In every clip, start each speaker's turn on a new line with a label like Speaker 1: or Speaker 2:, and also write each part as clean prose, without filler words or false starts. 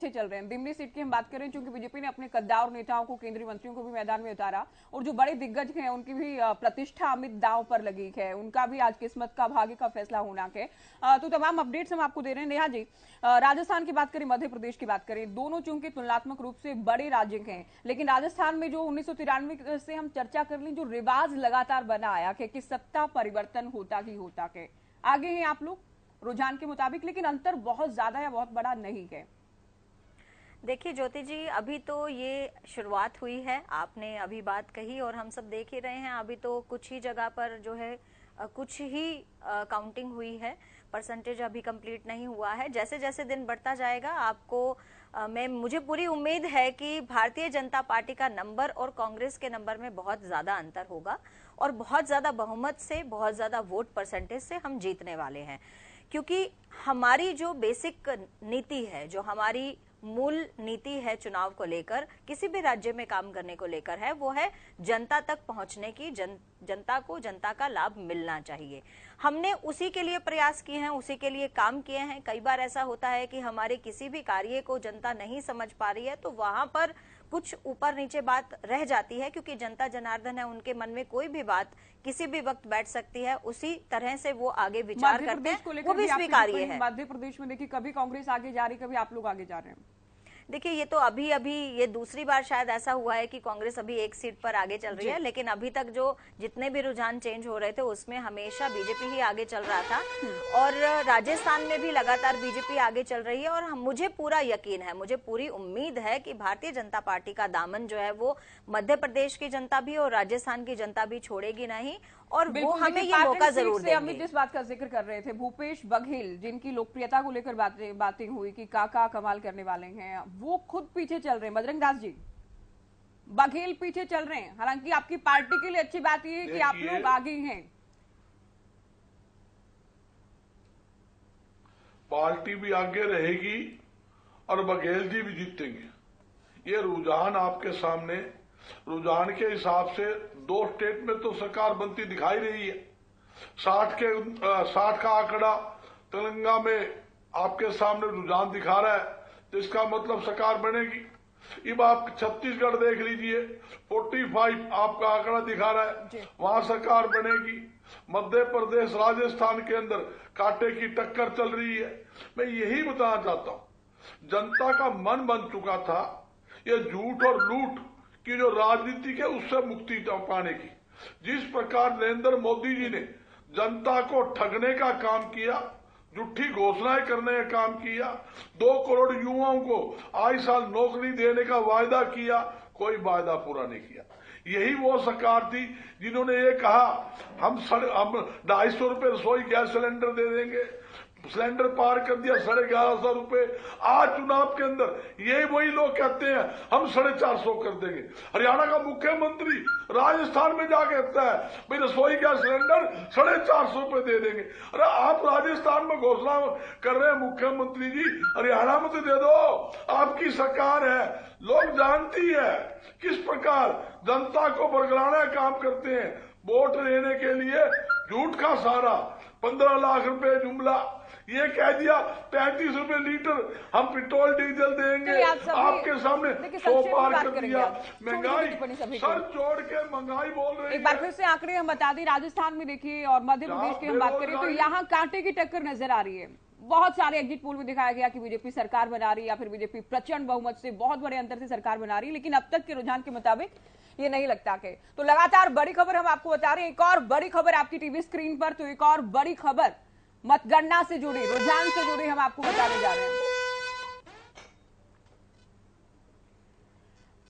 Speaker 1: अच्छे चल रहे हैं। दिमनी सीट की हम बात करें, चूंकि बीजेपी ने अपने कद्दावर नेताओं को, केंद्रीय मंत्रियों को भी मैदान में उतारा और जो बड़े दिग्गज हैं उनकी भी प्रतिष्ठा अमित दांव पर लगी है। उनका भी आज किस्मत का, भाग्य का फैसला होना है। तो तमाम अपडेट्स हम आपको दे रहे हैं। नेहा जी, राजस्थान की बात करें, मध्य प्रदेश की बात करें, दोनों चूंकि तुलनात्मक रूप से बड़े राज्य हैं, लेकिन राजस्थान में जो 1993 से हम चर्चा कर लें, जो रिवाज लगातार बना आया है कि सत्ता परिवर्तन होता ही होता है। आगे हैं आप लोग रुझान के मुताबिक, लेकिन अंतर बहुत ज्यादा या बहुत बड़ा नहीं है।
Speaker 2: देखिए ज्योति जी, अभी तो ये शुरुआत हुई है, आपने अभी बात कही और हम सब देख ही रहे हैं। अभी तो कुछ ही जगह पर जो है कुछ ही काउंटिंग हुई है, परसेंटेज अभी कंप्लीट नहीं हुआ है। जैसे जैसे दिन बढ़ता जाएगा आपको मुझे पूरी उम्मीद है कि भारतीय जनता पार्टी का नंबर और कांग्रेस के नंबर में बहुत ज्यादा अंतर होगा और बहुत ज्यादा बहुमत से, बहुत ज्यादा वोट परसेंटेज से हम जीतने वाले हैं। क्योंकि हमारी जो बेसिक नीति है, जो हमारी मूल नीति है चुनाव को लेकर, किसी भी राज्य में काम करने को लेकर है, वो है जनता तक पहुंचने की, जनता को जनता का लाभ मिलना चाहिए। हमने उसी के लिए प्रयास किए हैं, उसी के लिए काम किए हैं। कई बार ऐसा होता है कि हमारे किसी भी कार्य को जनता नहीं समझ पा रही है, तो वहां पर कुछ ऊपर नीचे बात रह जाती है, क्योंकि जनता जनार्दन है, उनके मन में कोई भी बात किसी भी वक्त बैठ सकती है, उसी तरह से वो आगे विचार करते हैं, वो भी स्वीकार्य है।
Speaker 1: मध्य प्रदेश में देखिए, कभी कांग्रेस आगे जा रही, कभी आप लोग आगे जा रहे हैं।
Speaker 2: देखिए ये तो अभी ये दूसरी बार शायद ऐसा हुआ है कि कांग्रेस अभी एक सीट पर आगे चल रही है, लेकिन अभी तक जो जितने भी रुझान चेंज हो रहे थे उसमें हमेशा बीजेपी ही आगे चल रहा था और राजस्थान में भी लगातार बीजेपी आगे चल रही है। और मुझे पूरा यकीन है, मुझे पूरी उम्मीद है कि भारतीय जनता पार्टी का दामन जो है वो मध्य प्रदेश की जनता भी और राजस्थान की जनता भी छोड़ेगी नहीं और वो हमें ये मौका जरूर देंगे।
Speaker 1: अमित जिस बात का जिक्र कर रहे थे, भूपेश बघेल, जिनकी लोकप्रियता को लेकर बातें हुई कि काका कमाल करने वाले हैं, वो खुद पीछे चल रहे हैं। बजरंग दास जी, बघेल पीछे चल रहे हैं। हालांकि आपकी पार्टी के लिए अच्छी बात यह है कि आप लोग आगे हैं।
Speaker 3: पार्टी भी आगे रहेगी और बघेल जी भी जीतेंगे। ये रुझान आपके सामने, रुझान के हिसाब से 2 स्टेट में तो सरकार बनती दिखाई रही है। 60 का आंकड़ा तेलंगाना में आपके सामने रुझान दिखा रहा है, तो इसका मतलब सरकार बनेगी। अब आप छत्तीसगढ़ देख लीजिए, 45 आपका आंकड़ा दिखा रहा है, वहां सरकार बनेगी। मध्य प्रदेश, राजस्थान के अंदर कांटे की टक्कर चल रही है। मैं यही बताना चाहता हूं, जनता का मन बन चुका था ये झूठ और लूट की जो राजनीति है उससे मुक्ति पाने की। जिस प्रकार नरेंद्र मोदी जी ने जनता को ठगने का काम किया, झूठी घोषणाएं करने का काम किया, 2 करोड़ युवाओं को आए साल नौकरी देने का वायदा किया, कोई वायदा पूरा नहीं किया। यही वो सरकार थी जिन्होंने ये कहा हम 250 रुपए रसोई गैस सिलेंडर दे देंगे, सिलेंडर पार कर दिया 1150 रुपए। आज चुनाव के अंदर ये वही लोग कहते हैं हम 450 कर देंगे। हरियाणा का मुख्यमंत्री राजस्थान में जाके कहता है भाई रसोई गैस सिलेंडर 450 रुपए दे देंगे। अरे आप राजस्थान में घोषणा कर रहे हैं मुख्यमंत्री जी, हरियाणा में तो दे दो, आपकी सरकार है, लोग जानती है किस प्रकार जनता को बरगलाना काम करते हैं। वोट लेने के लिए झूठ का सहारा, 15 लाख रुपए जुमला, ये कह दिया 35 रुपए लीटर हम पेट्रोल डीजल देंगे, आपके सामने 100 पार कर दिया। महंगाई सर जोड़ के महंगाई बोल रही है।
Speaker 1: एक बार फिर से आंकड़े हम बता दें, राजस्थान में देखिए और मध्य प्रदेश की हम बात करें तो यहाँ कांटे की टक्कर नजर आ रही है। बहुत सारे एग्जिट पोल में दिखाया गया कि बीजेपी सरकार बना रही है या फिर बीजेपी प्रचंड बहुमत से, बहुत बड़े अंतर से सरकार बना रही है, लेकिन अब तक के रुझान के मुताबिक ये नहीं लगता के। तो लगातार बड़ी खबर हम आपको बता रहे हैं। एक और बड़ी खबर आपकी टीवी स्क्रीन पर, तो एक और बड़ी खबर मतगणना से जुड़ी, रुझान से जुड़ी हम आपको बताने जा रहे हैं।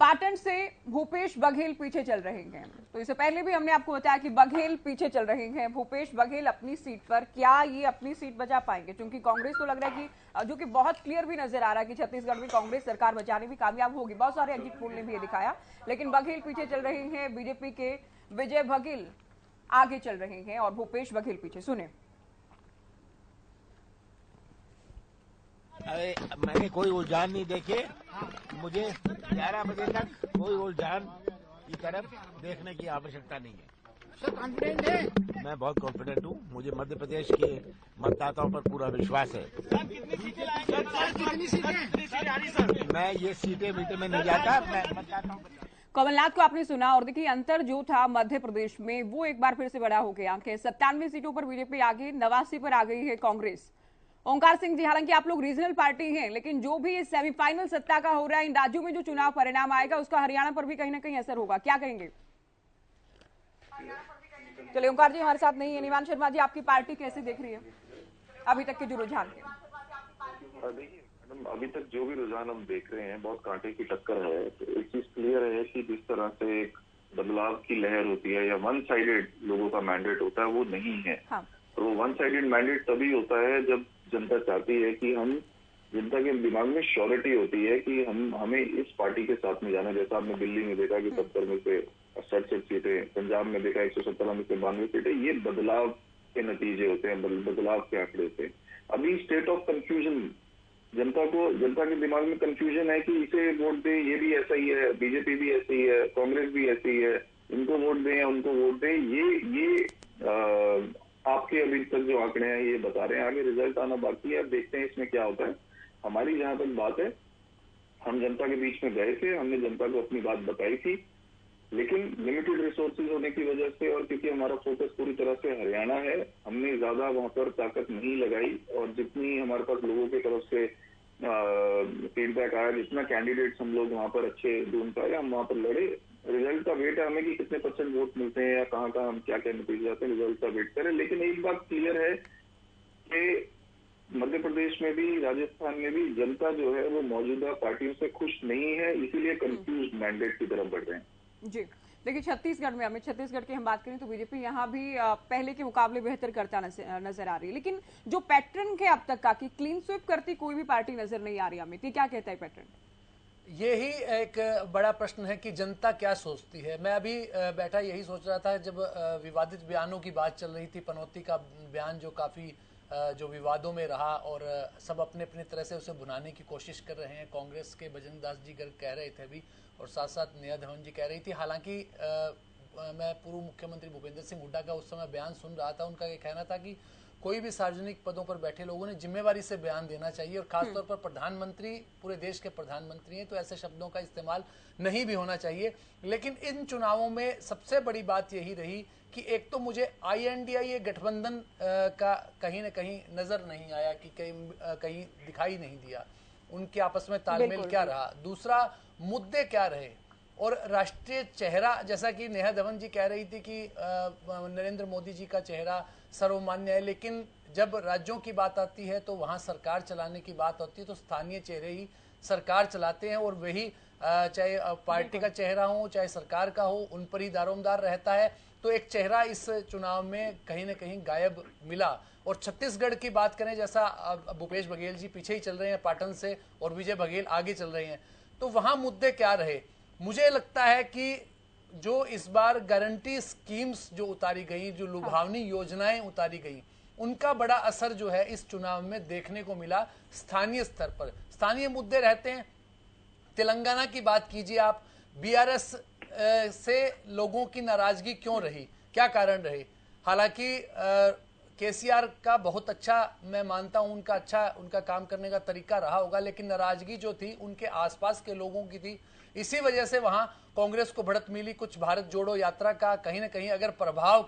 Speaker 1: पाटन से भूपेश बघेल पीछे चल रहे हैं। तो इससे पहले भी हमने आपको बताया कि बघेल पीछे चल रहे हैं। भूपेश बघेल अपनी सीट पर, क्या ये अपनी सीट बचा पाएंगे? क्योंकि कांग्रेस तो लग रहा है कि जो कि बहुत क्लियर भी नजर आ रहा है कि छत्तीसगढ़ में कांग्रेस सरकार बचाने में कामयाब होगी। बहुत सारे एग्जिट पोल ने भी ये दिखाया, लेकिन बघेल पीछे चल रहे हैं। बीजेपी के विजय बघेल आगे चल रहे हैं और भूपेश बघेल पीछे। सुने,
Speaker 4: अरे मैंने कोई उलझान नहीं देखे, मुझे 11 बजे तक कोई उलझान की तरफ देखने की आवश्यकता नहीं है। सर कॉन्फिडेंट है? मैं बहुत कॉन्फिडेंट हूँ। मुझे मध्य प्रदेश के मतदाताओं पर पूरा विश्वास है।
Speaker 5: कितनी सीटें?
Speaker 4: मैं ये सीटें मीटे में नहीं जाता, मैं मतदाताओं पर।
Speaker 1: कमलनाथ को आपने सुना और देखिए अंतर जो था मध्य प्रदेश में वो एक बार फिर से बड़ा हो गया है। 97 सीटों पर बीजेपी आगे, 89 पर आ गई है कांग्रेस। ओंकार सिंह जी, हालांकि आप लोग रीजनल पार्टी हैं, लेकिन जो भी इस सेमीफाइनल सत्ता का हो रहा है, इन राज्यों में जो चुनाव परिणाम आएगा उसका हरियाणा पर भी कहीं ना कहीं असर होगा, क्या कहेंगे? चलिए ओंकार जी हमारे साथ नहीं है। निवान शर्मा जी, आपकी पार्टी कैसे देख रही है अभी तक के जो रुझान है?
Speaker 6: देखिए मैडम, अभी तक जो भी रुझान हम देख रहे हैं बहुत कांटे की टक्कर है। तो एक चीज क्लियर है कि जिस तरह से एक बदलाव की लहर होती है या वन साइडेड लोगों का मैंडेट होता है, वो नहीं है।
Speaker 1: हाँ।
Speaker 6: और वो वन साइडेड मैंडेट तभी होता है जब जनता चाहती है कि हम, जनता के दिमाग में श्योरिटी होती है कि हमें इस पार्टी के साथ में जाना। जैसा आपने दिल्ली में देखा कि 70 में से 67 सीटें, पंजाब में देखा 117 में से 92 सीटें, ये बदलाव के नतीजे होते हैं, बदलाव के आंकड़े होते हैं। अभी स्टेट ऑफ कंफ्यूजन, जनता के दिमाग में कंफ्यूजन है कि इसे वोट दे, ये भी ऐसा ही है, बीजेपी भी ऐसी है, कांग्रेस भी ऐसी है, इनको वोट दें या उनको वोट दें। ये आपके अभी तक जो आंकड़े हैं ये बता रहे हैं। आगे रिजल्ट आना बाकी है, अब देखते हैं इसमें क्या होता है। हमारी जहां तक बात है, हम जनता के बीच में गए थे, हमने जनता को अपनी बात बताई थी, लेकिन लिमिटेड रिसोर्सेज होने की वजह से और क्योंकि हमारा फोकस पूरी तरह से हरियाणा है, हमने ज्यादा वहां पर ताकत नहीं लगाई। और जितनी हमारे पास लोगों की तरफ से फीडबैक आया, जितना कैंडिडेट्स हम लोग वहां पर अच्छे ढूंढ पाए, हम वहां पर लड़े। रिजल्ट का वेट है हमें कि कितने % वोट मिलते हैं या कहाँ हम क्या नतीजे जाते हैं, रिजल्ट का वेट करें। लेकिन एक बात क्लियर है कि मध्य प्रदेश में भी, राजस्थान में भी जनता जो है वो मौजूदा पार्टियों से खुश नहीं है, इसीलिए कंफ्यूज मैंडेट की तरफ बढ़ रहे हैं।
Speaker 1: जी देखिए, छत्तीसगढ़ में, अमित, छत्तीसगढ़ की हम बात करें तो बीजेपी यहाँ भी पहले के मुकाबले बेहतर करता नजर आ रही है, लेकिन जो पैटर्न है अब तक का कि क्लीन स्वीप करती कोई भी पार्टी नजर नहीं आ रही। अमित, ये क्या कहता है पैटर्न?
Speaker 5: यही एक बड़ा प्रश्न है कि जनता क्या सोचती है। मैं अभी बैठा यही सोच रहा था जब विवादित बयानों की बात चल रही थी। पनौती का बयान जो काफ़ी जो विवादों में रहा और सब अपने अपनी तरह से उसे भुनाने की कोशिश कर रहे हैं। कांग्रेस के बजरंग दास जी गर्ग कह रहे थे अभी, और साथ साथ नेहा धवन जी कह रही थी। हालांकि मैं पूर्व मुख्यमंत्री भूपेंद्र सिंह हुड्डा का उस समय बयान सुन रहा था। उनका ये कहना था कि कोई भी सार्वजनिक पदों पर बैठे लोगों ने जिम्मेवारी से बयान देना चाहिए, और खासतौर पर प्रधानमंत्री, पूरे देश के प्रधानमंत्री हैं, तो ऐसे शब्दों का इस्तेमाल नहीं भी होना चाहिए। लेकिन इन चुनावों में सबसे बड़ी बात यही रही कि एक तो मुझे INDA गठबंधन का कहीं ना कहीं नजर नहीं आया, कि कहीं दिखाई नहीं दिया उनके आपस में तालमेल क्या रहा, दूसरा मुद्दे क्या रहे, और राष्ट्रीय चेहरा, जैसा कि नेहा धवन जी कह रही थी कि नरेंद्र मोदी जी का चेहरा सर्वमान्य है, लेकिन जब राज्यों की बात आती है तो वहां सरकार चलाने की बात होती है तो स्थानीय चेहरे ही सरकार चलाते हैं, और वही चाहे पार्टी का चेहरा हो चाहे सरकार का हो, उन पर ही दारोमदार रहता है। तो एक चेहरा इस चुनाव में कहीं ना कहीं गायब मिला। और छत्तीसगढ़ की बात करें, जैसा भूपेश बघेल जी पीछे ही चल रहे हैं पाटन से, और विजय बघेल आगे चल रहे हैं, तो वहां मुद्दे क्या रहे? मुझे लगता है कि जो इस बार गारंटी स्कीम्स जो उतारी गई, जो लुभावनी योजनाएं उतारी गई, उनका बड़ा असर जो है इस चुनाव में देखने को मिला। स्थानीय स्तर पर स्थानीय मुद्दे रहते हैं। तेलंगाना की बात कीजिए आप, BRS से लोगों की नाराजगी क्यों रही, क्या कारण रहे? हालांकि KCR का बहुत अच्छा, मैं मानता हूं उनका काम करने का तरीका रहा होगा, लेकिन नाराजगी जो थी उनके आसपास के लोगों की थी। इसी वजह से वहां कांग्रेस को बढ़त मिली। कुछ भारत जोड़ो यात्रा का कहीं ना कहीं अगर प्रभाव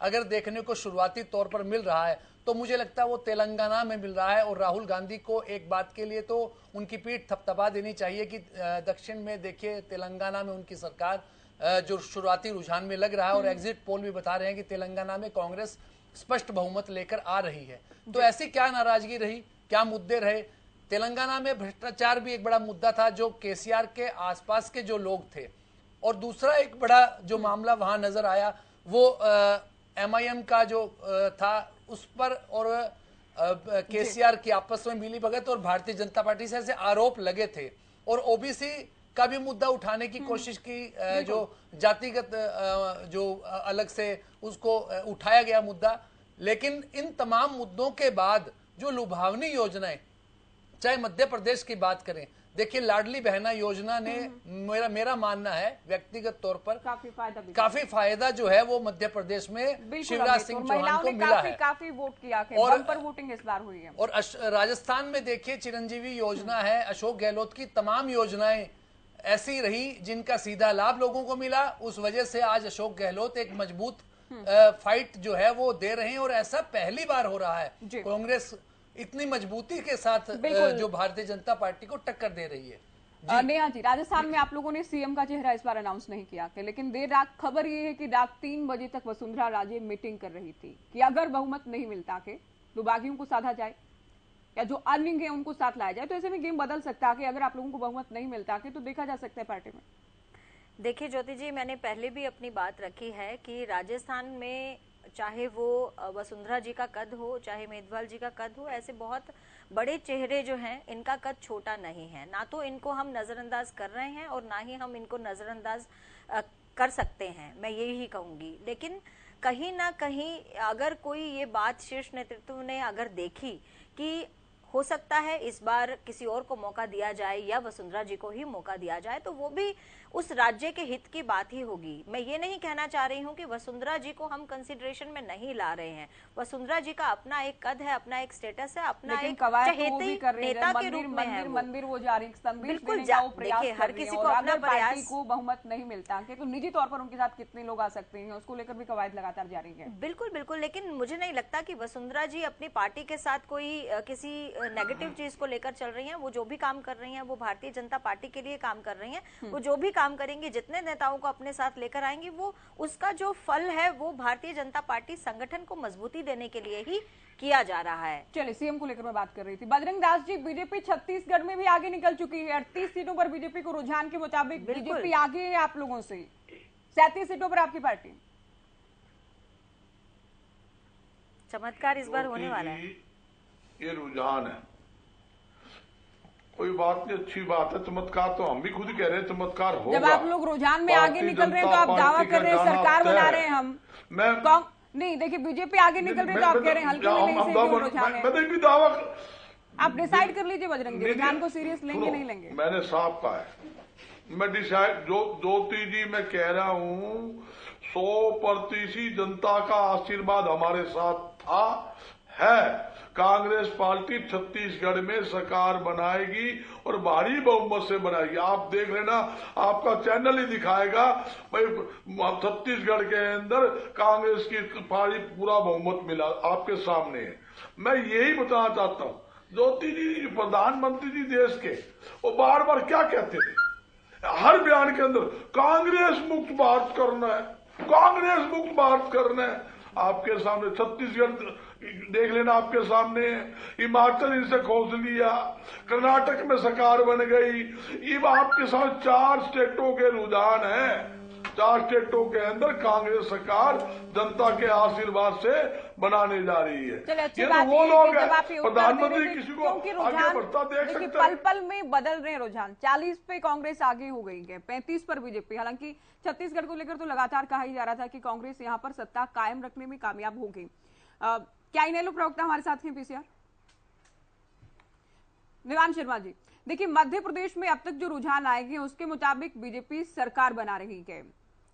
Speaker 5: अगर देखने को शुरुआती तौर पर मिल रहा है, तो मुझे लगता है वो तेलंगाना में मिल रहा है। और राहुल गांधी को एक बात के लिए तो उनकी पीठ थपथपा देनी चाहिए कि दक्षिण में देखिए, तेलंगाना में उनकी सरकार जो शुरुआती रुझान में लग रहा है, और एग्जिट पोल भी बता रहे हैं कि तेलंगाना में कांग्रेस स्पष्ट बहुमत लेकर आ रही है। तो ऐसी क्या नाराजगी रही, क्या मुद्दे रहे? तेलंगाना में भ्रष्टाचार भी एक बड़ा मुद्दा था, जो KCR के आसपास के जो लोग थे। और दूसरा एक बड़ा जो मामला वहां नजर आया, वो MIM का जो था उस पर, और KCR की आपस में मिली भगत और भारतीय जनता पार्टी से ऐसे आरोप लगे थे। और OBC का भी मुद्दा उठाने की कोशिश की, जो जातिगत जो अलग से उसको उठाया गया मुद्दा। लेकिन इन तमाम मुद्दों के बाद जो लुभावनी योजनाएं, चाहे मध्य प्रदेश की बात करें, देखिए, लाडली बहना योजना ने मेरा मानना है व्यक्तिगत तौर पर काफी फायदा जो है वो मध्य प्रदेश में शिवराज सिंह चौहान को मिला है।
Speaker 1: काफी वोट किया है
Speaker 5: और
Speaker 1: बम्पर वोटिंग इस बार हुई है।
Speaker 5: और राजस्थान में देखिए, चिरंजीवी योजना है, अशोक गहलोत की तमाम योजनाएं ऐसी रही जिनका सीधा लाभ लोगों को मिला। उस वजह से आज अशोक गहलोत एक मजबूत फाइट जो है वो दे रहे हैं, और ऐसा पहली बार हो रहा है कांग्रेस इतनी मजबूती के साथ जो भारतीय जनता पार्टी को टक्कर दे रही है।
Speaker 1: नेहा जी, राजस्थान में आप लोगों ने सीएम का चेहरा इस बार अनाउंस नहीं किया कि, लेकिन देर रात खबर ये है कि रात 3 बजे तक वसुंधरा राजे मीटिंग कर रही थी कि अगर बहुमत नहीं मिलता के तो बागियों को साधा जाए या जो अर्निंग है उनको साथ लाया जाए। तो ऐसे में गेम बदल सकता है कि अगर आप लोगों को बहुमत नहीं मिलता के तो देखा जा सकता है पार्टी में।
Speaker 2: देखिए ज्योति जी, मैंने पहले भी अपनी बात रखी है कि राजस्थान में चाहे वो वसुंधरा जी का कद हो, चाहे मेघवाल जी का कद हो, ऐसे बहुत बड़े चेहरे जो हैं इनका कद छोटा नहीं है। ना तो इनको हम नजरअंदाज कर रहे हैं और ना ही हम इनको नजरअंदाज कर सकते हैं, मैं यही कहूंगी। लेकिन कहीं ना कहीं अगर कोई ये बात शीर्ष नेतृत्व ने अगर देखी कि हो सकता है इस बार किसी और को मौका दिया जाए या वसुंधरा जी को ही मौका दिया जाए, तो वो भी उस राज्य के हित की बात ही होगी। मैं ये नहीं कहना चाह रही हूँ कि वसुंधरा जी को हम कंसिडरेशन में नहीं ला रहे हैं। वसुंधरा जी का अपना एक कद है, अपना एक स्टेटस है, अपना एक चहेते नेता के रूप में है।
Speaker 1: मंदिर वो जा रही,
Speaker 2: बिल्कुल देखिए, हर किसी को अपना प्रयास
Speaker 1: को बहुमत नहीं मिलता तो निजी तौर पर उनके साथ कितने लोग आ सकते हैं, उसको लेकर भी कवायद लगातार जारी है।
Speaker 2: बिल्कुल बिल्कुल, लेकिन मुझे नहीं लगता कि वसुंधरा जी अपनी पार्टी के साथ कोई किसी नेगेटिव चीज को लेकर चल रही हैं। वो जो भी काम कर रही हैं वो भारतीय जनता पार्टी के लिए काम कर रही हैं। वो जो भी काम करेंगी, जितने नेताओं को अपने साथ लेकर आएंगी, वो उसका जो फल है वो भारतीय जनता पार्टी संगठन को मजबूती देने के लिए ही किया जा रहा है।
Speaker 1: चलिए, सीएम को लेकर मैं बात कर रही थी। बजरंग दास जी, बीजेपी छत्तीसगढ़ में भी आगे निकल चुकी है। 38 सीटों पर बीजेपी को रुझान के मुताबिक बीजेपी आगे है आप लोगों से। 37 सीटों पर आपकी पार्टी।
Speaker 2: चमत्कार इस बार होने वाला है।
Speaker 3: ये रुझान है, कोई बात नहीं, अच्छी बात है। चमत्कार तो हम भी खुद कह रहे हैं, चमत्कार होगा।
Speaker 1: जब आप लोग रुझान में आगे निकल रहे हैं तो आप दावा कर रहे हैं सरकार बना रहे हैं हम। नहीं, देखिए बीजेपी आगे निकल रही है तो आप कह रहे हैं हल्के में नहीं से रुझान है।
Speaker 3: मैंने भी दावा,
Speaker 1: आप डिसाइड कर लीजिए बजरंग जी, रुझान को सीरियस लेंगे नहीं लेंगे।
Speaker 3: मैंने साफ कहा है, मैं डिसाइड ज्योति जी मैं कह रहा हूँ 100% जनता का आशीर्वाद हमारे साथ था, है। कांग्रेस पार्टी छत्तीसगढ़ में सरकार बनाएगी और भारी बहुमत से बनाएगी। आप देख लेना, आपका चैनल ही दिखाएगा भाई छत्तीसगढ़ के अंदर कांग्रेस की पार्टी पूरा बहुमत मिला, आपके सामने है। मैं यही बताना चाहता हूँ, ज्योति जी प्रधानमंत्री जी देश के, वो बार बार क्या कहते थे हर बयान के अंदर, कांग्रेस मुक्त भारत करना है, कांग्रेस मुक्त भारत करना है। आपके सामने छत्तीसगढ़ देख लेना, आपके सामने हिमाचल इनसे खोज लिया, कर्नाटक में सरकार बन गई। ये आपके साथ 4 स्टेटों के रुझान है। 4 स्टेटों के अंदर कांग्रेस सरकार जनता के आशीर्वाद से बनाने जा रही है।
Speaker 1: ये तो वो लोग हैं,
Speaker 3: प्रधानमंत्री किसी को आगे बढ़ता देख सकते हैं।
Speaker 1: पल पल में बदल रहे हैं रुझान। 40 पे कांग्रेस आगे हो गई है, 35 पर बीजेपी। हालांकि छत्तीसगढ़ को लेकर तो लगातार कहा ही जा रहा था कि कांग्रेस यहाँ पर सत्ता कायम रखने में कामयाब होगी। क्या इनेलो प्रवक्ता हमारे साथ हैं पीसीआर निवान शर्मा जी। देखिए, मध्य प्रदेश में अब तक जो रुझान आएंगे उसके मुताबिक बीजेपी सरकार बना रही है।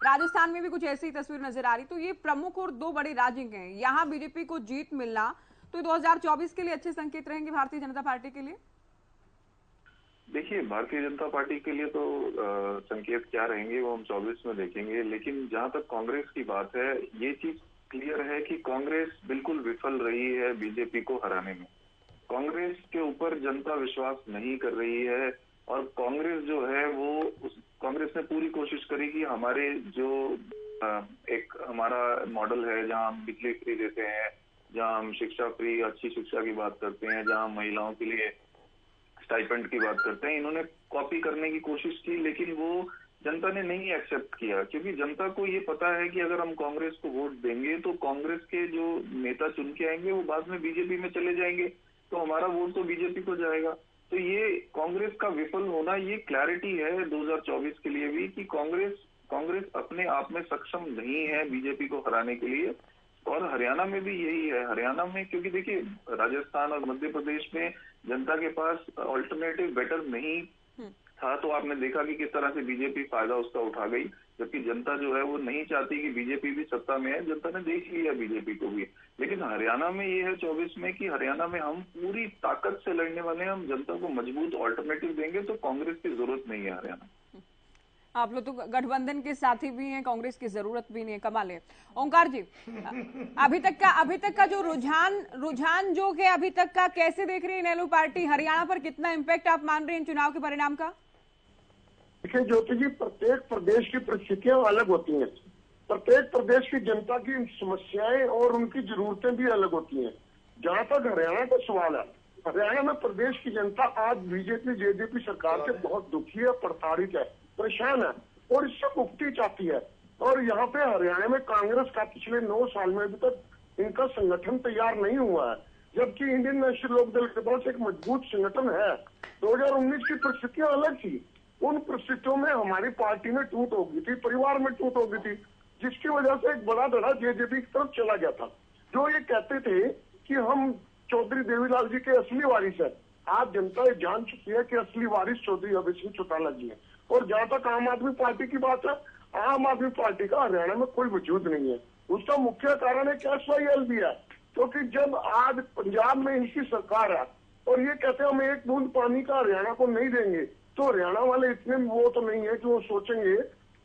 Speaker 1: राजस्थान में भी कुछ ऐसी तस्वीर नजर आ रही। तो ये प्रमुख और 2 बड़े राज्य हैं, यहाँ बीजेपी को जीत मिलना तो 2024 के लिए अच्छे संकेत रहेंगे भारतीय जनता पार्टी के लिए।
Speaker 6: देखिए, भारतीय जनता पार्टी के लिए तो संकेत क्या रहेंगे वो हम 24 में देखेंगे। लेकिन जहां तक कांग्रेस की बात है, ये चीज क्लियर है कि कांग्रेस बिल्कुल विफल रही है बीजेपी को हराने में। कांग्रेस के ऊपर जनता विश्वास नहीं कर रही है और कांग्रेस जो है वो कांग्रेस ने पूरी कोशिश करी कि हमारे जो एक हमारा मॉडल है जहां हम बिजली फ्री देते हैं, जहां हम शिक्षा फ्री, अच्छी शिक्षा की बात करते हैं, जहां महिलाओं के लिए स्टाइपेंड की बात करते हैं, इन्होंने कॉपी करने की कोशिश की। लेकिन वो जनता ने नहीं एक्सेप्ट किया, क्योंकि जनता को ये पता है कि अगर हम कांग्रेस को वोट देंगे तो कांग्रेस के जो नेता चुन के आएंगे वो बाद में बीजेपी में चले जाएंगे, तो हमारा वोट तो बीजेपी को जाएगा। तो ये कांग्रेस का विफल होना, ये क्लैरिटी है 2024 के लिए भी कि कांग्रेस अपने आप में सक्षम नहीं है बीजेपी को हराने के लिए। और हरियाणा में भी यही है। हरियाणा में, क्योंकि देखिए राजस्थान और मध्य प्रदेश में जनता के पास ऑल्टरनेटिव बेटर नहीं था, तो आपने देखा कि किस तरह से बीजेपी फायदा उसका उठा गई, जबकि जनता जो है वो नहीं चाहती कि बीजेपी भी सत्ता में है। जनता ने देख लिया बीजेपी को भी। लेकिन हरियाणा में ये है 24 में कि हरियाणा में हम पूरी ताकत से लड़ने वाले हैं, हम जनता को मजबूत ऑल्टरनेटिव देंगे, तो कांग्रेस की जरूरत नहीं है हरियाणा।
Speaker 1: आप लोग तो गठबंधन के साथी भी हैं, कांग्रेस की जरूरत भी नहीं है। कमाल है। ओंकार जी, अभी तक का जो रुझान जो है अभी तक का कैसे देख रही है इनेलो पार्टी? हरियाणा पर कितना इम्पैक्ट आप मान रहे हैं चुनाव के परिणाम का?
Speaker 7: देखिए ज्योति जी, प्रत्येक प्रदेश की परिस्थितियां अलग होती हैं। प्रत्येक प्रदेश की जनता की समस्याएं और उनकी जरूरतें भी अलग होती हैं। जहां तक हरियाणा का सवाल है, हरियाणा में प्रदेश की जनता आज बीजेपी जेजेपी सरकार से बहुत दुखी है, प्रताड़ित है, परेशान है और इससे मुक्ति चाहती है। और यहाँ पे हरियाणा में कांग्रेस का पिछले 9 साल में अभी तक इनका संगठन तैयार नहीं हुआ है, जबकि इंडियन नेशनल लोकदल के पास एक मजबूत संगठन है। 2019 की परिस्थितियां अलग थी। उन परिस्थितियों में हमारी पार्टी में टूट हो गई थी, परिवार में टूट हो गई थी, जिसकी वजह से एक बड़ा धड़ा जेजेपी की तरफ चला गया था। जो ये कहते थे कि हम चौधरी देवीलाल जी के असली वारिस है, आज जनता ये जान चुकी है कि असली वारिस चौधरी अभय सिंह चौटाला जी है। और जहां तक आम आदमी पार्टी की बात है, आम आदमी पार्टी का हरियाणा में कोई वजूद नहीं है। उसका मुख्य कारण है SYL भी है, क्योंकि जब आज पंजाब में इनकी सरकार है और ये कहते हैं हम एक बूंद पानी का हरियाणा को नहीं देंगे, तो हरियाणा वाले इतने वो तो नहीं है कि वो सोचेंगे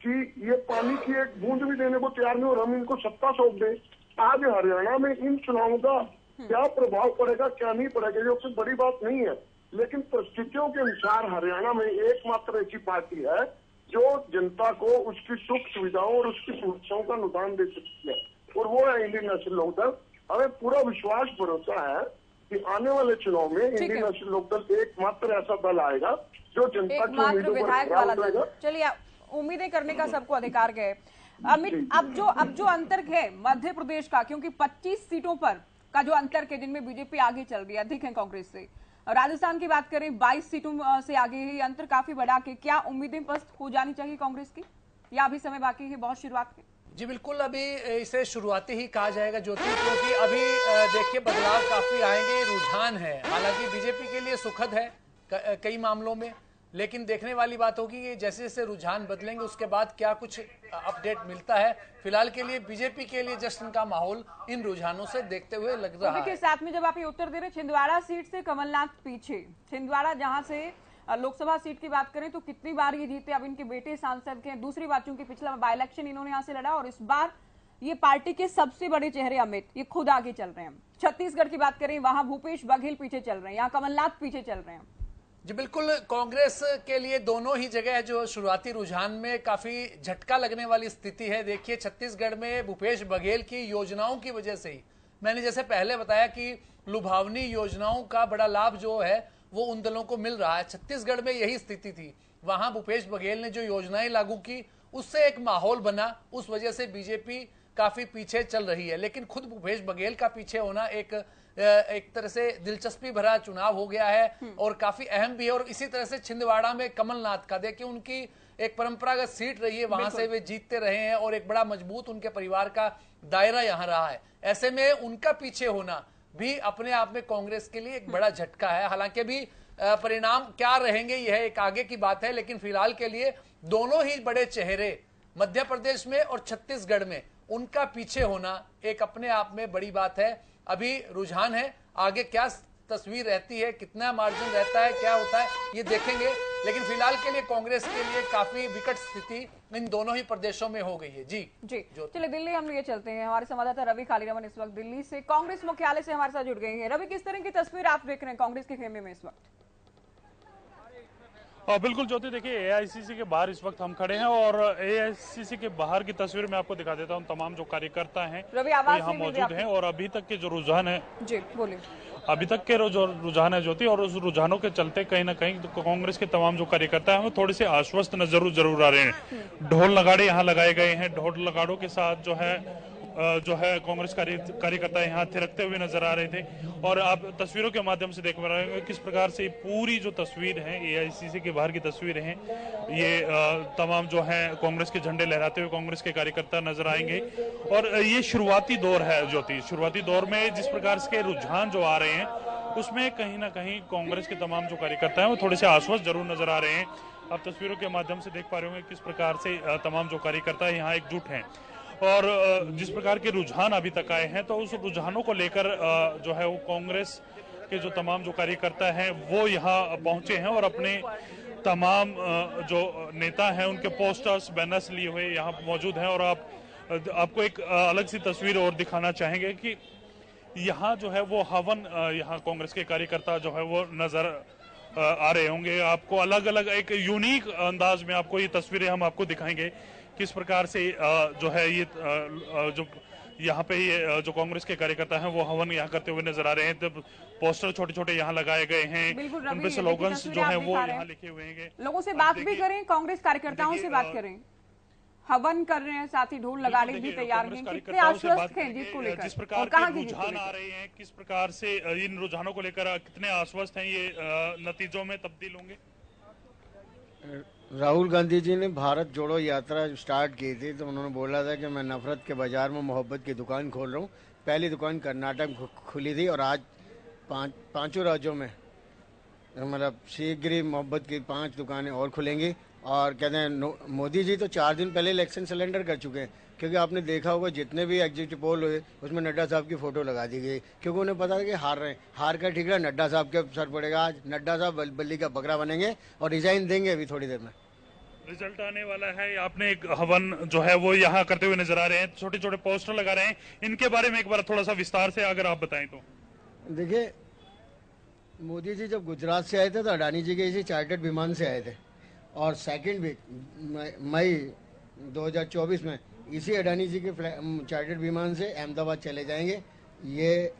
Speaker 7: कि ये पानी की एक बूंद भी देने को तैयार नहीं और हम इनको सत्ता सौंप दें। आज हरियाणा में इन चुनावों का क्या प्रभाव पड़ेगा, क्या नहीं पड़ेगा, ये उससे बड़ी बात नहीं है। लेकिन परिस्थितियों के अनुसार हरियाणा में एकमात्र ऐसी पार्टी है जो जनता को उसकी सुख सुविधाओं और उसकी सुरक्षाओं का अनुदान दे सकती है, और वो है इंडियन नेशनल लोकदल। हमें पूरा विश्वास भरोसा है कि आने वाले चुनाव में इंडियन नेशनल लोकदल एकमात्र ऐसा दल आएगा जो जनता की उम्मीदों पर खरा उतरेगा।
Speaker 1: चलिए, उम्मीदें करने का सबको अधिकार है। अमित, अब जो अंतर है मध्य प्रदेश का, क्योंकि 25 सीटों पर का जो अंतर है जिनमें बीजेपी आगे चल रही है, अधिक है कांग्रेस से। राजस्थान की बात करें 22 सीटों से आगे ही अंतर काफी बड़ा के, क्या उम्मीदें पस्त हो जानी चाहिए कांग्रेस की, या अभी समय बाकी है बहुत शुरुआत के?
Speaker 5: जी बिल्कुल, अभी इसे शुरुआती ही कहा जाएगा ज्योति, क्योंकि अभी देखिए बदलाव काफी आएंगे, रुझान है। हालांकि बीजेपी के लिए सुखद है कई मामलों में, लेकिन देखने वाली बात होगी कि जैसे जैसे रुझान बदलेंगे उसके बाद क्या कुछ अपडेट मिलता है। फिलहाल के लिए बीजेपी के लिए जश्न का माहौल इन रुझानों से देखते हुए लग रहा है।
Speaker 1: के साथ में जब आप ये उत्तर दे रहे, छिंदवाड़ा सीट से कमलनाथ पीछे, छिंदवाड़ा जहां से लोकसभा सीट की बात करें तो कितनी बार ये जीते, अब इनके बेटे सांसद के। दूसरी बात, चूंकि पिछला बाई इलेक्शन इन्होंने यहाँ से लड़ा और इस बार ये पार्टी के सबसे बड़े चेहरे अमित ये खुद आगे चल रहे हैं। छत्तीसगढ़ की बात करें, वहां भूपेश बघेल पीछे चल रहे हैं, यहाँ कमलनाथ पीछे चल रहे हैं।
Speaker 5: जी बिल्कुल, कांग्रेस के लिए दोनों ही जगह जो शुरुआती रुझान में काफी झटका लगने वाली स्थिति है। देखिए छत्तीसगढ़ में भूपेश बघेल की योजनाओं की वजह से ही, मैंने जैसे पहले बताया कि लुभावनी योजनाओं का बड़ा लाभ जो है वो उन दलों को मिल रहा है। छत्तीसगढ़ में यही स्थिति थी, वहां भूपेश बघेल ने जो योजनाएं लागू की उससे एक माहौल बना, उस वजह से बीजेपी काफी पीछे चल रही है। लेकिन खुद भूपेश बघेल का पीछे होना एक तरह से दिलचस्पी भरा चुनाव हो गया है और काफी अहम भी है। और इसी तरह से छिंदवाड़ा में कमलनाथ का देखिए, उनकी एक परंपरागत सीट रही है, वहां से वे जीतते रहे हैं और एक बड़ा मजबूत उनके परिवार का दायरा यहां रहा है। ऐसे में उनका पीछे होना भी अपने आप में कांग्रेस के लिए एक बड़ा झटका है। हालांकि भी परिणाम क्या रहेंगे यह एक आगे की बात है, लेकिन फिलहाल के लिए दोनों ही बड़े चेहरे मध्य प्रदेश में और छत्तीसगढ़ में उनका पीछे होना एक अपने आप में बड़ी बात है। अभी रुझान है, आगे क्या तस्वीर रहती है, कितना मार्जिन रहता है, क्या होता है ये देखेंगे। लेकिन फिलहाल के लिए कांग्रेस के लिए काफी विकट स्थिति इन दोनों ही प्रदेशों में हो गई है। जी चलिए
Speaker 1: दिल्ली हम ये चलते हैं, हमारे संवाददाता रवि खालीरमन इस वक्त दिल्ली से कांग्रेस मुख्यालय से हमारे साथ जुड़ गए हैं। रवि, किस तरह की तस्वीर आप देख रहे हैं कांग्रेस के खेमे में इस वक्त?
Speaker 8: बिल्कुल ज्योति, देखिए एआईसीसी के बाहर इस वक्त हम खड़े हैं और एआईसीसी के बाहर की तस्वीर मैं आपको दिखा देता हूं। तमाम जो कार्यकर्ता हैं वो यहाँ मौजूद हैं और अभी तक के जो रुझान है,
Speaker 1: जी बोलिए,
Speaker 8: अभी तक के जो रुझान है ज्योति, और उस रुझानों के चलते कहीं ना कहीं तो कांग्रेस के तमाम जो कार्यकर्ता हैं वो थोड़े से आश्वस्त नजर जरूर आ रहे हैं। ढोल नगाड़े यहाँ लगाए गए हैं, ढोल नगाड़ों के साथ जो है कांग्रेस कार्यकर्ता यहाँ थिरकते हुए नजर आ रहे थे। और आप तस्वीरों के माध्यम से देख रहे हैं किस प्रकार से पूरी जो तस्वीर है एआईसीसी के बाहर की तस्वीरें हैं, ये तमाम जो है कांग्रेस के झंडे लहराते हुए कांग्रेस के कार्यकर्ता नजर आएंगे। और ये शुरुआती दौर है ज्योति, शुरुआती दौर में जिस प्रकार के रुझान जो आ रहे हैं उसमें कहीं ना कहीं कांग्रेस के तमाम जो कार्यकर्ता हैं वो थोड़े से आश्वस्त जरूर नजर आ रहे हैं। आप तस्वीरों के माध्यम से देख पा रहे होंगे किस प्रकार से तमाम जो कार्यकर्ता यहाँ एकजुट हैं और जिस प्रकार के रुझान अभी तक आए हैं, तो उस रुझानों को लेकर जो है वो कांग्रेस के जो तमाम जो कार्यकर्ता हैं वो यहाँ पहुंचे हैं और अपने तमाम जो नेता हैं उनके पोस्टर्स बैनर्स लिए हुए यहाँ मौजूद हैं। और आपको एक अलग सी तस्वीर और दिखाना चाहेंगे कि यहाँ जो है वो हवन, यहाँ कांग्रेस के कार्यकर्ता जो है वो नजर आ रहे होंगे। आपको अलग अलग एक यूनिक अंदाज में आपको ये तस्वीरें हम आपको दिखाएंगे किस प्रकार से जो है ये जो यहाँ पे ये जो कांग्रेस के कार्यकर्ता हैं वो हवन यहाँ करते हुए नजर आ रहे हैं। तो पोस्टर छोटे छोटे यहाँ लगाए गए हैं, उन पे स्लोगन्स जो है वो यहाँ लिखे हुए हैं।
Speaker 1: लोगों से बात भी करें, कांग्रेस कार्यकर्ताओं से बात करें। हवन कर रहे हैं, साथ ही ढोल लगाने भी तैयार हैं। कितने आश्वस्त हैं जीत को लेकर?
Speaker 8: जिस प्रकार के रुझान आ रहे हैं, किस प्रकार से इन रुझानों को लेकर कितने आश्वस्त हैं ये नतीजों में तब्दील होंगे?
Speaker 9: राहुल गांधी जी ने भारत जोड़ो यात्रा स्टार्ट की थी तो उन्होंने बोला था कि मैं नफरत के बाजार में मोहब्बत की दुकान खोल रहा हूँ। पहली दुकान कर्नाटक खुली थी और आज पांचों राज्यों में मतलब शीघ्र ही मोहब्बत की 5 दुकानें और खुलेंगी। और कहते हैं मोदी जी तो 4 दिन पहले इलेक्शन सिलेंडर कर चुके हैं, क्योंकि आपने देखा होगा जितने भी एग्जिट पोल हुए उसमें नड्डा साहब की फोटो लगा दी गई, क्योंकि उन्हें पता था कि हार रहे हैं। हार का ठीक है, नड्डा साहब के सर पड़ेगा। आज नड्डा साहब बल्ली का बकरा बनेंगे और रिजाइन देंगे अभी थोड़ी देर में।
Speaker 8: रिजल्ट आने वाला है। आपने एक हवन जो है वो यहाँ करते हुए नजर आ रहे हैं, छोटे छोटे पोस्टर लगा रहे हैं, इनके बारे में एक बार थोड़ा सा विस्तार से अगर आप बताएं तो।
Speaker 9: देखिए, मोदी जी जब गुजरात से आए थे तो अडानी जी के इसी चार्टर्ड विमान से आए थे और सेकेंड वीक मई 2024 में इसी अडानी जी के चार्टर्ड विमान से अहमदाबाद चले जाएंगे। ये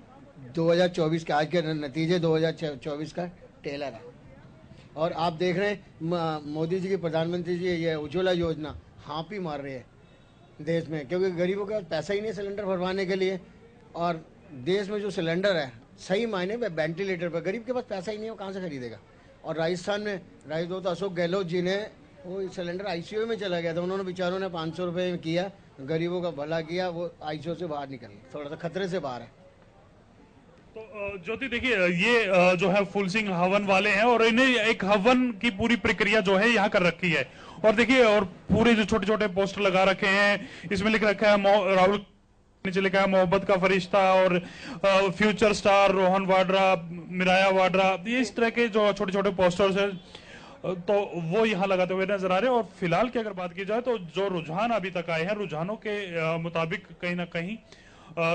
Speaker 9: 2024 के आज के नतीजे 2024 का टेलर है। और आप देख रहे हैं मोदी जी की प्रधानमंत्री जी ये उज्ज्वला योजना हाँप ही मार रही है देश में, क्योंकि गरीबों के पास पैसा ही नहीं सिलेंडर भरवाने के लिए। और देश में जो सिलेंडर है सही मायने में वेंटिलेटर पर गरीब के पास पैसा ही नहीं है, वो कहाँ से खरीदेगा। और राजस्थान में राजदूत अशोक गहलोत जी ने वो सिलेंडर आईसीयू में चला गया था, उन्होंने बेचारों ने 500 रुपये में किया, गरीबों का भला किया, वो आईसीयू से बाहर निकल गए, थोड़ा सा खतरे से बाहर है।
Speaker 8: तो ज्योति देखिए, ये जो है फुल सिंह हवन वाले हैं और इन्हें एक हवन की पूरी प्रक्रिया जो है यहाँ कर रखी है। और देखिए, और पूरे जो छोटे छोटे पोस्टर लगा रखे हैं, इसमें लिख रखा है राहुल, नीचे लिखा है मोहब्बत का फरिश्ता और फ्यूचर स्टार रोहन वाड्रा, मिराया वाड्रा, ये इस तरह के जो छोटे छोटे पोस्टर्स हैं तो वो यहाँ लगाते हुए नजर आ रहे हैं। और फिलहाल की अगर बात की जाए तो जो रुझान अभी तक आए हैं, रुझानों के मुताबिक कहीं ना कहीं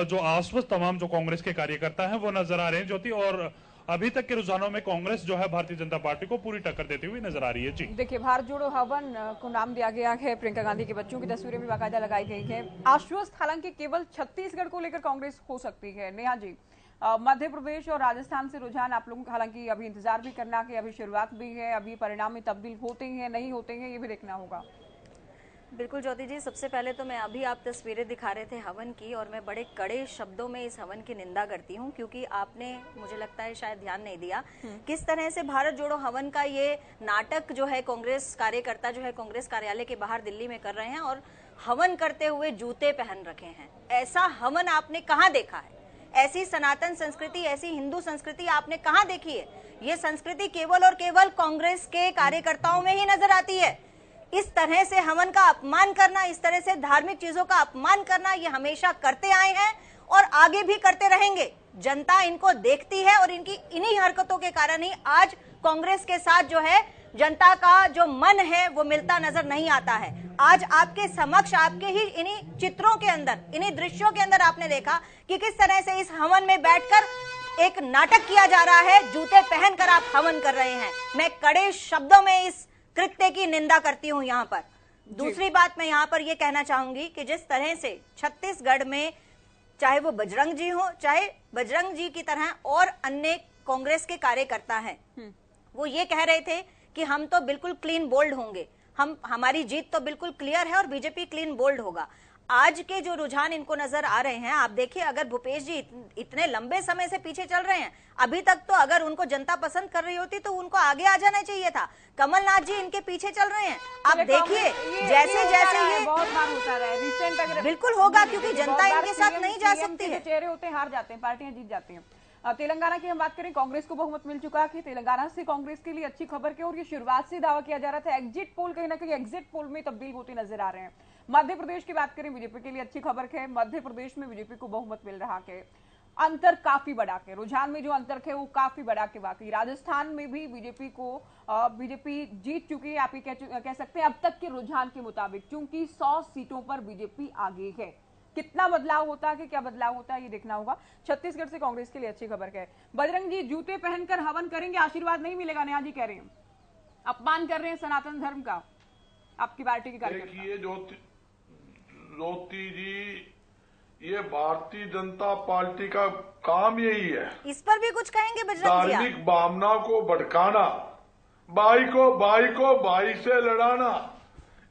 Speaker 8: जो आश्वस्त तमाम जो कांग्रेस के कार्यकर्ता हैं वो नजर आ रहे हैं ज्योति। और अभी तक के रुझानों में कांग्रेस जो है भारतीय जनता पार्टी को पूरी टक्कर देती हुई नजर आ रही है। जी
Speaker 1: देखिए, भारत जोड़ो हवन को नाम दिया गया है, प्रियंका गांधी के बच्चों की तस्वीरें भी बाकायदा लगाई गई है। आश्वस्त हालांकि केवल छत्तीसगढ़ को लेकर कांग्रेस हो सकती है। नेहा जी, मध्य प्रदेश और राजस्थान से रुझान आप लोगों को हालांकि अभी इंतजार भी करना है, अभी शुरुआत भी है, अभी परिणाम में तब्दील होते हैं नहीं होते हैं ये भी देखना होगा।
Speaker 2: बिल्कुल ज्योति जी, सबसे पहले तो मैं अभी आप तस्वीरें दिखा रहे थे हवन की, और मैं बड़े कड़े शब्दों में इस हवन की निंदा करती हूं, क्योंकि आपने मुझे लगता है शायद ध्यान नहीं दिया किस तरह से भारत जोड़ो हवन का ये नाटक जो है कांग्रेस कार्यकर्ता जो है कांग्रेस कार्यालय के बाहर दिल्ली में कर रहे हैं और हवन करते हुए जूते पहन रखे हैं। ऐसा हवन आपने कहाँ देखा है? ऐसी सनातन संस्कृति, ऐसी हिंदू संस्कृति आपने कहाँ देखी है? ये संस्कृति केवल और केवल कांग्रेस के कार्यकर्ताओं में ही नजर आती है। इस तरह से हवन का अपमान करना, इस तरह से धार्मिक चीजों का अपमान करना, ये हमेशा करते आए हैं और आगे भी करते रहेंगे। जनता इनको देखती है और इनकी इन्हीं हरकतों के कारण ही आज कांग्रेस के साथ जो है जनता का जो मन है वो मिलता नजर नहीं आता है। आज आपके समक्ष, आपके ही इन्हीं चित्रों के अंदर, इन्हीं दृश्यों के अंदर आपने देखा कि किस तरह से इस हवन में बैठकर एक नाटक किया जा रहा है। जूते पहनकर आप हवन कर रहे हैं। मैं कड़े शब्दों में इस कृत्य की निंदा करती हूं। यहाँ पर दूसरी बात मैं यहाँ पर यह कहना चाहूंगी कि जिस तरह से छत्तीसगढ़ में चाहे वो बजरंग जी हो, चाहे बजरंग जी की तरह और अन्य कांग्रेस के कार्यकर्ता हैं, वो ये कह रहे थे कि हम तो बिल्कुल क्लीन बोल्ड होंगे, हमारी जीत तो बिल्कुल क्लियर है और बीजेपी क्लीन बोल्ड होगा। आज के जो रुझान इनको नजर आ रहे हैं, आप देखिए, अगर भूपेश जी इतने लंबे समय से पीछे चल रहे हैं, अभी तक तो अगर उनको जनता पसंद कर रही होती तो उनको आगे आ जाना चाहिए था। कमलनाथ जी इनके पीछे चल रहे हैं। आप देखिए जैसे जैसे ये
Speaker 1: बहुत बार होता रहा है, रिसेंट अगर
Speaker 2: बिल्कुल होगा, क्योंकि जनता इनके साथ नहीं जा सकती है।
Speaker 1: चेहरे होते हैं हार जाते हैं, पार्टियां जीत जाती हैं। तेलंगाना की हम बात करें, कांग्रेस को बहुमत मिल चुका है। तेलंगाना से कांग्रेस के लिए अच्छी खबर के और ये शुरुआत से दावा किया जा रहा था, एग्जिट पोल कहीं ना कहीं एग्जिट पोल में तब्दील होते नजर आ रहे हैं। मध्य प्रदेश की बात करें, बीजेपी के लिए अच्छी खबर है, मध्य प्रदेश में बीजेपी को बहुमत मिल रहा है। अंतर काफी बढ़ा के, रुझान में जो अंतर है वो काफी बढ़ा के वाकई राजस्थान में भी बीजेपी जीत चुकी है, आप ये कह सकते हैं अब तक के रुझान के मुताबिक, क्योंकि 100 सीटों पर बीजेपी आगे है। कितना बदलाव होता है कि क्या बदलाव होता है ये देखना होगा। छत्तीसगढ़ से कांग्रेस के लिए अच्छी खबर है। बजरंग जी, जूते पहनकर हवन करेंगे, आशीर्वाद नहीं मिलेगा, नेहा जी कह रहे हैं, अपमान कर रहे हैं सनातन धर्म का आपकी पार्टी के कार्यकर्ता।
Speaker 3: देखिए ज्योति जी, ये भारतीय जनता पार्टी का काम यही है,
Speaker 2: इस पर भी कुछ कहेंगे बजरंग जी?
Speaker 3: धार्मिक भावना को भड़काना, भाई से लड़ाना,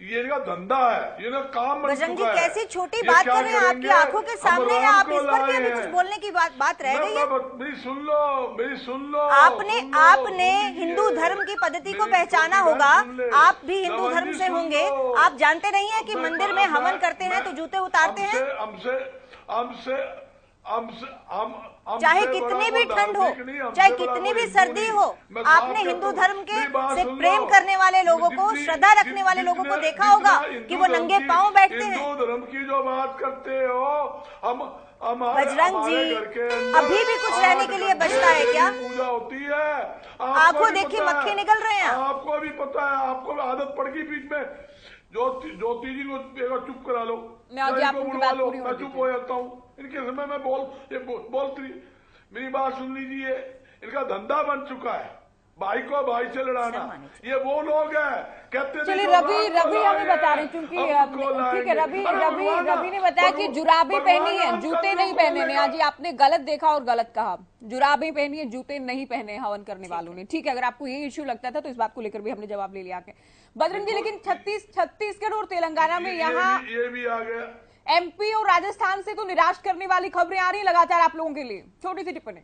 Speaker 3: ये इनका धंधा है, ये ना काम बन
Speaker 2: बजरंग जी,
Speaker 3: चुका है।
Speaker 2: कैसी छोटी बात कर रहे हैं, आपकी आंखों के सामने है, आप इस पर भी अभी कुछ बोलने की बात रह गई है?
Speaker 3: मेरी सुन लो।
Speaker 2: आपने हिंदू धर्म की पद्धति को पहचाना होगा, आप भी हिंदू धर्म से होंगे, आप जानते नहीं है कि मंदिर में हवन करते हैं तो जूते उतारते हैं? चाहे कितनी भी ठंड हो, चाहे कितनी भी सर्दी हो, आपने हिंदू धर्म के से प्रेम करने वाले लोगों को, श्रद्धा रखने वाले लोगों को देखा होगा कि वो नंगे पांव बैठते हैं।
Speaker 3: हिंदू धर्म की जो बात करते हो, हम
Speaker 2: बजरंग जी, अभी भी कुछ रहने के लिए बचता है क्या?
Speaker 3: पूजा होती है,
Speaker 2: आंखों देखिए मक्खी निकल रहे हैं।
Speaker 3: आपको भी पता है, आपको आदत पड़ गई बीच में। ज्योति जी को एक बार चुप करा लो, बुलवा लो, मैं चुप हो जाता हूँ। इनके समय में बोलती, मेरी बात सुन लीजिए, इनका धंधा बन चुका है भाई को भाई से लड़ाना। ये वो लोग हैं, कहते
Speaker 1: चलिए रवि हमें बता रहे, क्योंकि ठीक है, रवि ने बताया कि जुराबें पहनी है, जूते नहीं पहने। नेहा जी, आपने गलत देखा और गलत कहा, जुराबें पहनी है, जूते नहीं पहने हवन करने वालों ने। ठीक है, अगर आपको ये इश्यू लगता था तो इस बात को लेकर भी हमने जवाब ले लिया के बजरंग जी। लेकिन छत्तीसगढ़ और तेलंगाना में यहाँ
Speaker 3: ये भी आ गया,
Speaker 1: एमपी और राजस्थान से तो निराश करने वाली खबरें आ रही लगातार आप लोगों के लिए। छोटी सी टिप्पणी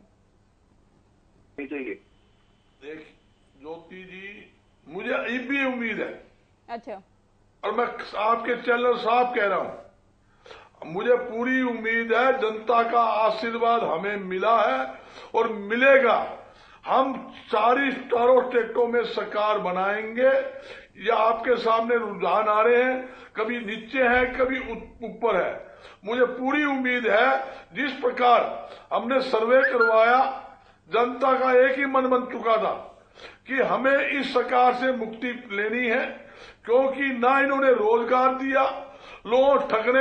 Speaker 6: चाहिए।
Speaker 3: देख ज्योति जी, मुझे ये भी उम्मीद है,
Speaker 1: अच्छा,
Speaker 3: और मैं आपके चैनल साहब कह रहा हूं, मुझे पूरी उम्मीद है, जनता का आशीर्वाद हमें मिला है और मिलेगा। हम चारों स्टेटों में सरकार बनाएंगे। या आपके सामने रुझान आ रहे हैं, कभी नीचे है कभी ऊपर है। मुझे पूरी उम्मीद है, जिस प्रकार हमने सर्वे करवाया, जनता का एक ही मन बन चुका था कि हमें इस सरकार से मुक्ति लेनी है, क्योंकि ना इन्होंने रोजगार दिया, लोग ठगने